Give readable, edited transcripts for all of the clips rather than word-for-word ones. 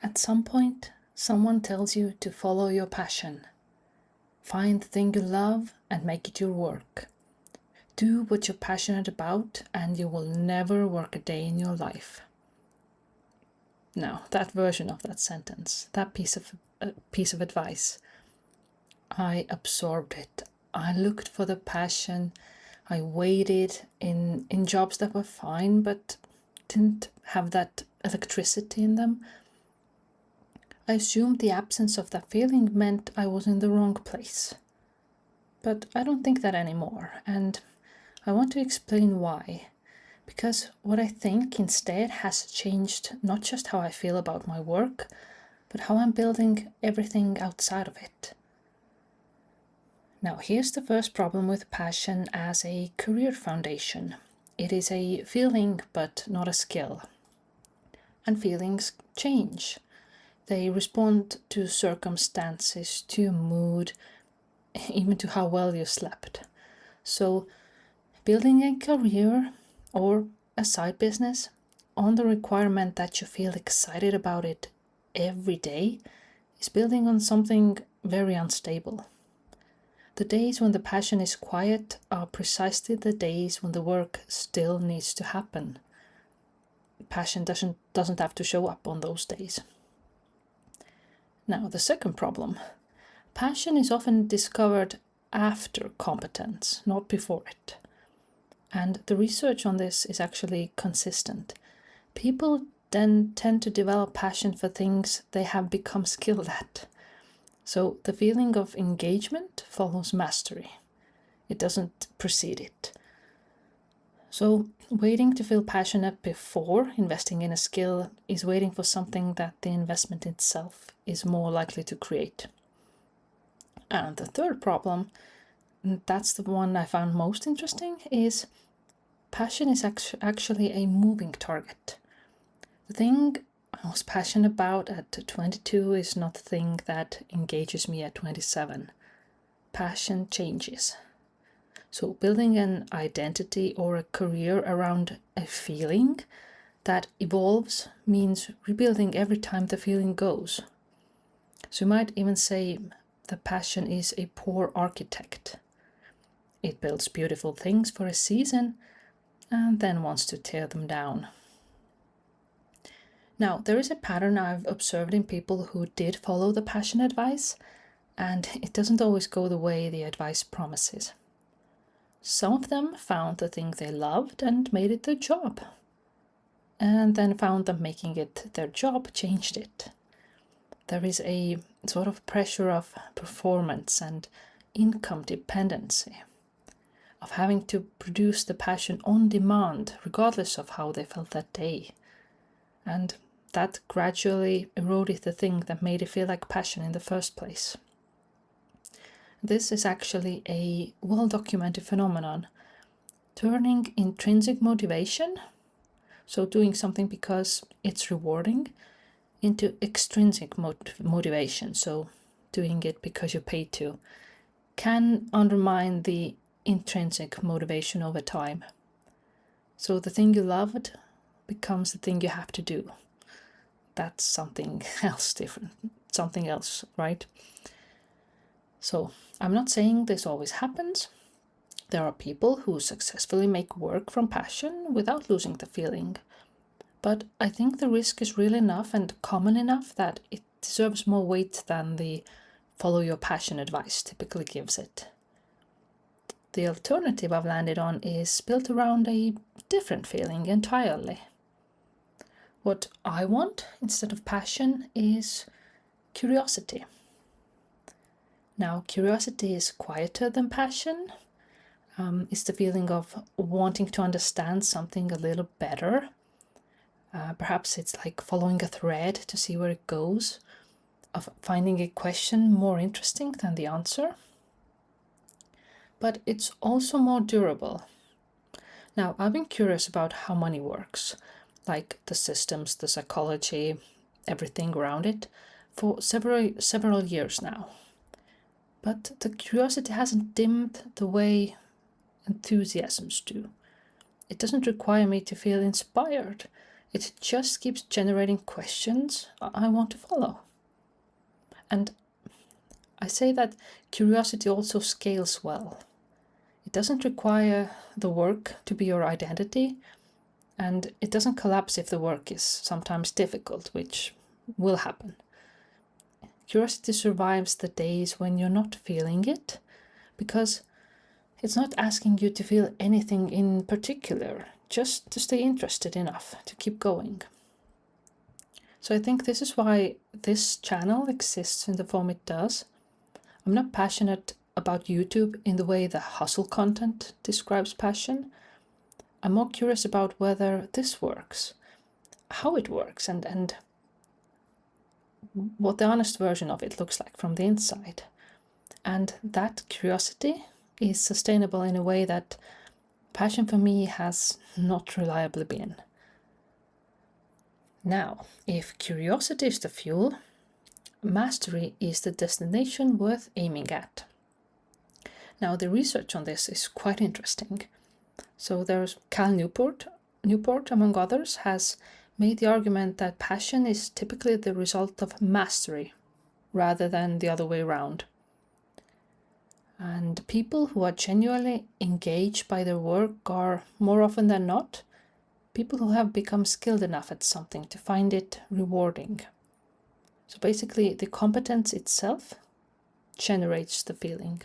At some point, someone tells you to follow your passion. Find the thing you love and make it your work. Do what you're passionate about and you will never work a day in your life. Now, that version of that sentence, that piece of advice, I absorbed it. I looked for the passion. I waited in jobs that were fine but didn't have that electricity in them. I assumed the absence of that feeling meant I was in the wrong place. But I don't think that anymore, and I want to explain why. Because what I think instead has changed not just how I feel about my work, but how I'm building everything outside of it. Now, here's the first problem with passion as a career foundation. It is a feeling, but not a skill. And feelings change. They respond to circumstances, to mood, even to how well you slept. So, building a career or a side business on the requirement that you feel excited about it every day is building on something very unstable. The days when the passion is quiet are precisely the days when the work still needs to happen. Passion doesn't have to show up on those days. Now, the second problem. Passion is often discovered after competence, not before it. And the research on this is actually consistent. People then tend to develop passion for things they have become skilled at. So the feeling of engagement follows mastery. It doesn't precede it. So waiting to feel passionate before investing in a skill is waiting for something that the investment itself is more likely to create. And the third problem, and that's the one I found most interesting, is passion is actually a moving target. The thing I was passionate about at 22 is not the thing that engages me at 27. Passion changes. So building an identity or a career around a feeling that evolves means rebuilding every time the feeling goes. So you might even say the passion is a poor architect. It builds beautiful things for a season and then wants to tear them down. Now, there is a pattern I've observed in people who did follow the passion advice, and it doesn't always go the way the advice promises. Some of them found the thing they loved and made it their job, and then found that making it their job changed it. There is a sort of pressure of performance and income dependency, of having to produce the passion on demand, regardless of how they felt that day. And that gradually eroded the thing that made it feel like passion in the first place. This is actually a well-documented phenomenon, turning intrinsic motivation, so doing something because it's rewarding, into extrinsic motivation, so doing it because you're paid to, can undermine the intrinsic motivation over time. So the thing you loved becomes the thing you have to do. That's something else different, something else, right? So I'm not saying this always happens. There are people who successfully make work from passion without losing the feeling. But I think the risk is real enough and common enough that it deserves more weight than the follow your passion advice typically gives it. The alternative I've landed on is built around a different feeling entirely. What I want instead of passion is curiosity. Now, curiosity is quieter than passion. It's the feeling of wanting to understand something a little better. Perhaps it's like following a thread to see where it goes, of finding a question more interesting than the answer. But it's also more durable. Now, I've been curious about how money works, like the systems, the psychology, everything around it, for several years now. But the curiosity hasn't dimmed the way enthusiasms do. It doesn't require me to feel inspired. It just keeps generating questions I want to follow. And I say that curiosity also scales well. It doesn't require the work to be your identity, and it doesn't collapse if the work is sometimes difficult, which will happen. Curiosity survives the days when you're not feeling it, because it's not asking you to feel anything in particular, just to stay interested enough to keep going. So I think this is why this channel exists in the form it does. I'm not passionate about YouTube in the way the hustle content describes passion. I'm more curious about whether this works, how it works, and what the honest version of it looks like from the inside. And that curiosity is sustainable in a way that passion for me has not reliably been. Now, if curiosity is the fuel, mastery is the destination worth aiming at. Now, the research on this is quite interesting. So there's Cal Newport, among others, has made the argument that passion is typically the result of mastery rather than the other way around. And people who are genuinely engaged by their work are, more often than not, people who have become skilled enough at something to find it rewarding. So basically, the competence itself generates the feeling,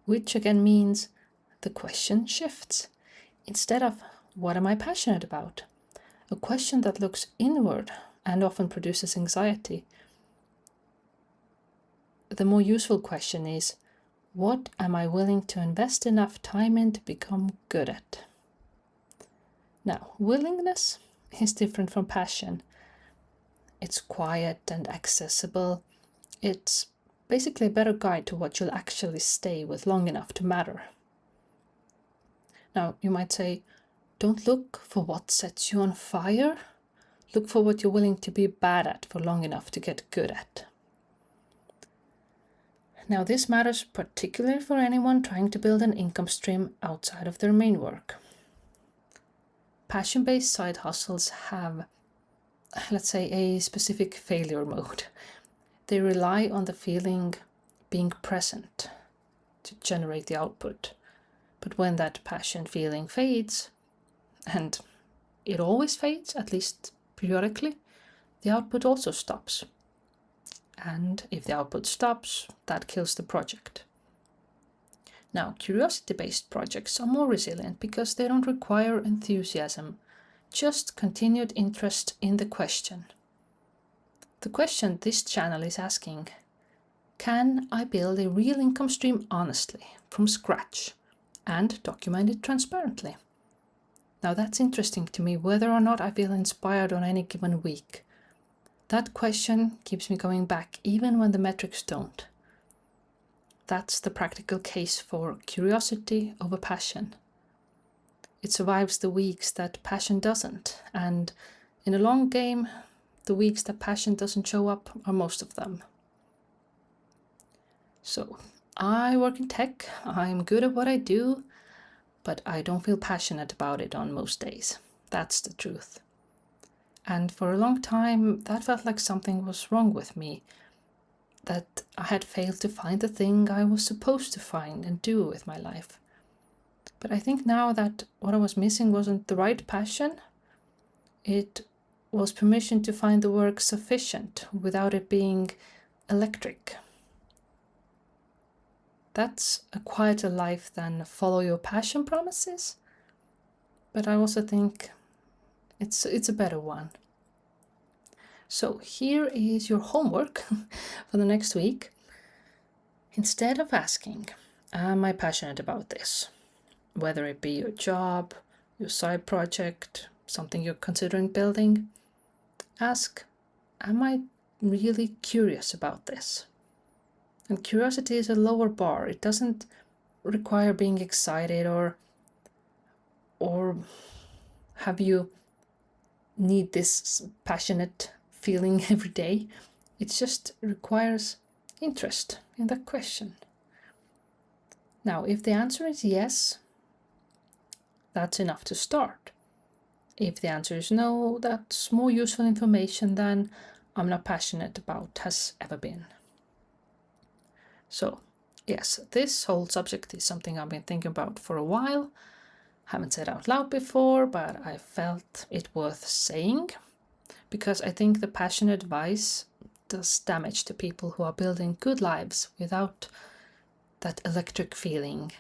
which again means the question shifts. Instead of, what am I passionate about? A question that looks inward and often produces anxiety. The more useful question is, what am I willing to invest enough time in to become good at? Now, willingness is different from passion. It's quiet and accessible. It's basically a better guide to what you'll actually stay with long enough to matter. Now, you might say, don't look for what sets you on fire. Look for what you're willing to be bad at for long enough to get good at. Now, this matters particularly for anyone trying to build an income stream outside of their main work. Passion-based side hustles have, let's say, a specific failure mode. They rely on the feeling being present to generate the output. But when that passion feeling fades, and it always fades, at least periodically, the output also stops. And if the output stops, that kills the project. Now, curiosity-based projects are more resilient because they don't require enthusiasm, just continued interest in the question. The question this channel is asking, can I build a real income stream honestly, from scratch, and document it transparently? Now that's interesting to me, whether or not I feel inspired on any given week. That question keeps me going back even when the metrics don't. That's the practical case for curiosity over passion. It survives the weeks that passion doesn't, and in a long game, the weeks that passion doesn't show up are most of them. So, I work in tech, I'm good at what I do, but I don't feel passionate about it on most days. That's the truth. And for a long time, that felt like something was wrong with me, that I had failed to find the thing I was supposed to find and do with my life. But I think now that what I was missing wasn't the right passion, it was permission to find the work sufficient without it being electric. That's a quieter life than follow your passion promises, but I also think it's a better one. So here is your homework for the next week. Instead of asking, am I passionate about this? Whether it be your job, your side project, something you're considering building, ask, am I really curious about this? And curiosity is a lower bar. It doesn't require being excited or have you need this passionate feeling every day. It just requires interest in that question. Now, if the answer is yes, that's enough to start. If the answer is no, that's more useful information than I'm not passionate about has ever been. So, yes, this whole subject is something I've been thinking about for a while. Haven't said out loud before, but I felt it worth saying because I think the passion advice does damage to people who are building good lives without that electric feeling,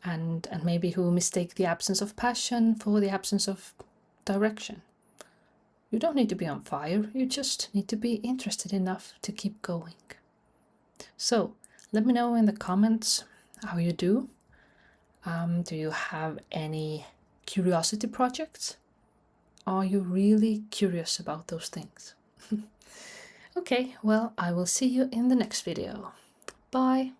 and maybe who mistake the absence of passion for the absence of direction. You don't need to be on fire, you just need to be interested enough to keep going. So, let me know in the comments how you do. Do you have any curiosity projects? Are you really curious about those things? Okay, well, I will see you in the next video. Bye!